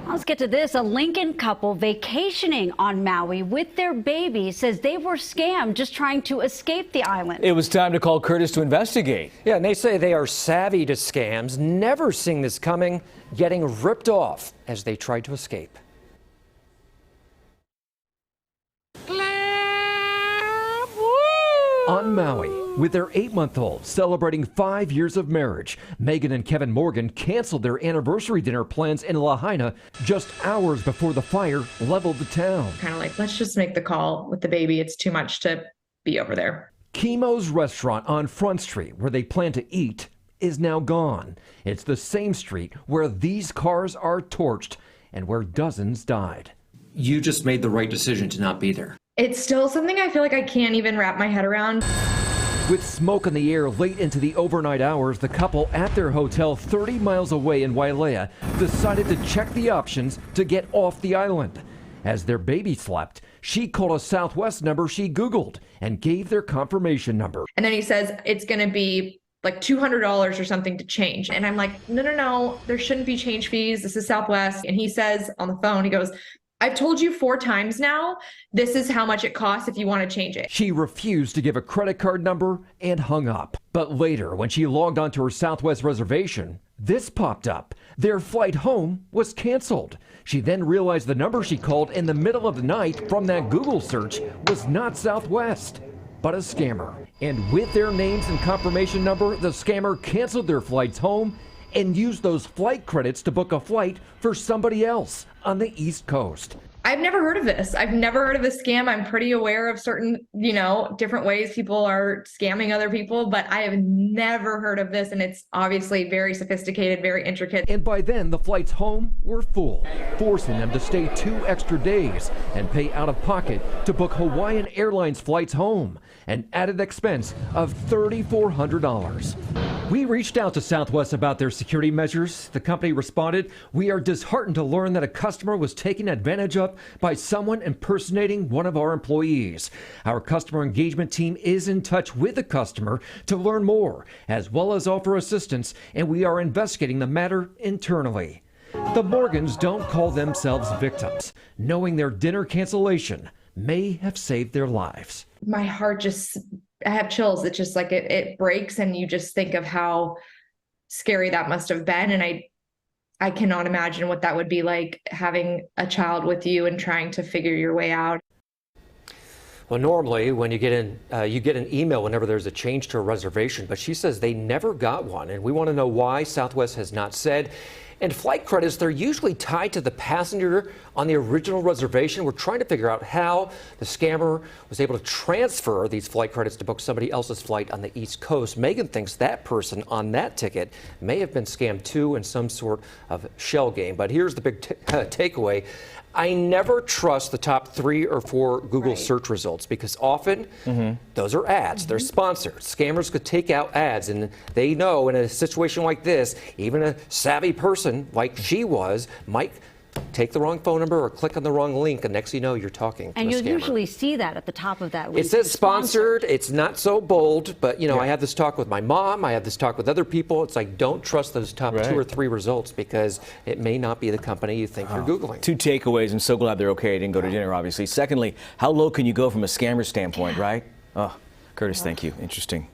Let's get to this. A Lincoln couple vacationing on Maui with their baby says they were scammed just trying to escape the island. It was time to call Curtis to investigate. Yeah, and they say they are savvy to scams, never seeing this coming, getting ripped off as they tried to escape. On Maui, with their 8-month-old celebrating 5 years of marriage, Megan and Kevin Morgan canceled their anniversary dinner plans in Lahaina just hours before the fire leveled the town. Kind of like, let's just make the call with the baby. It's too much to be over there. Kimo's restaurant on Front Street, where they plan to eat, is now gone. It's the same street where these cars are torched and where dozens died. You just made the right decision to not be there. It's still something I feel like I can't even wrap my head around. With smoke in the air late into the overnight hours, the couple at their hotel 30 miles away in Wailea decided to check the options to get off the island. As their baby slept, she called a Southwest number she Googled and gave their confirmation number. And then he says it's going to be like $200 or something to change. And I'm like, no, there shouldn't be change fees. This is Southwest. And he says on the phone, he goes, I've told you 4 times now, this is how much it costs if you want to change it. She refused to give a credit card number and hung up. But later, when she logged onto her Southwest reservation, this popped up. Their flight home was canceled. She then realized the number she called in the middle of the night from that Google search was not Southwest, but a scammer. And with their names and confirmation number, the scammer canceled their flights home and used those flight credits to book a flight for somebody else on the East Coast. I've never heard of this. I've never heard of this scam. I'm pretty aware of certain, different ways people are scamming other people, but I have never heard of this. And it's obviously very sophisticated, very intricate. And by then, the flights home were full, forcing them to stay 2 extra days and pay out of pocket to book Hawaiian Airlines flights home, an added expense of $3,400. We reached out to Southwest about their security measures. The company responded, "We are disheartened to learn that a customer was taken advantage of by someone impersonating one of our employees. Our customer engagement team is in touch with the customer to learn more, as well as offer assistance, and we are investigating the matter internally." The Morgans don't call themselves victims, knowing their dinner cancellation may have saved their lives. My heart I have chills. It's just like it breaks, and you just think of how scary that must have been. And I cannot imagine what that would be like, having a child with you and trying to figure your way out. Well, normally when you get an email whenever there's a change to a reservation, but she says they never got one, and we want to know why. Southwest has not said. And flight credits, they're usually tied to the passenger on the original reservation. We're trying to figure out how the scammer was able to transfer these flight credits to book somebody else's flight on the East Coast. Megan thinks that person on that ticket may have been scammed too in some sort of shell game. But here's the big takeaway. I never trust the top 3 or 4 Google search results, because often those are ads. They're sponsored. Scammers could take out ads, and they know in a situation like this, even a savvy person like she was might take the wrong phone number or click on the wrong link, and next thing you know, you're talking to and a you'll scammer. usually see that at the top of that link. It says sponsored. It's not so bold, but I had this talk with my mom. I had this talk with other people. It's like, don't trust those top 2 or 3 results, because it may not be the company you think you're Googling. 2 takeaways. I'm so glad they're okay. I didn't go to dinner, obviously. Secondly, how low can you go from a scammer standpoint, right? Oh, Curtis, thank you. Interesting.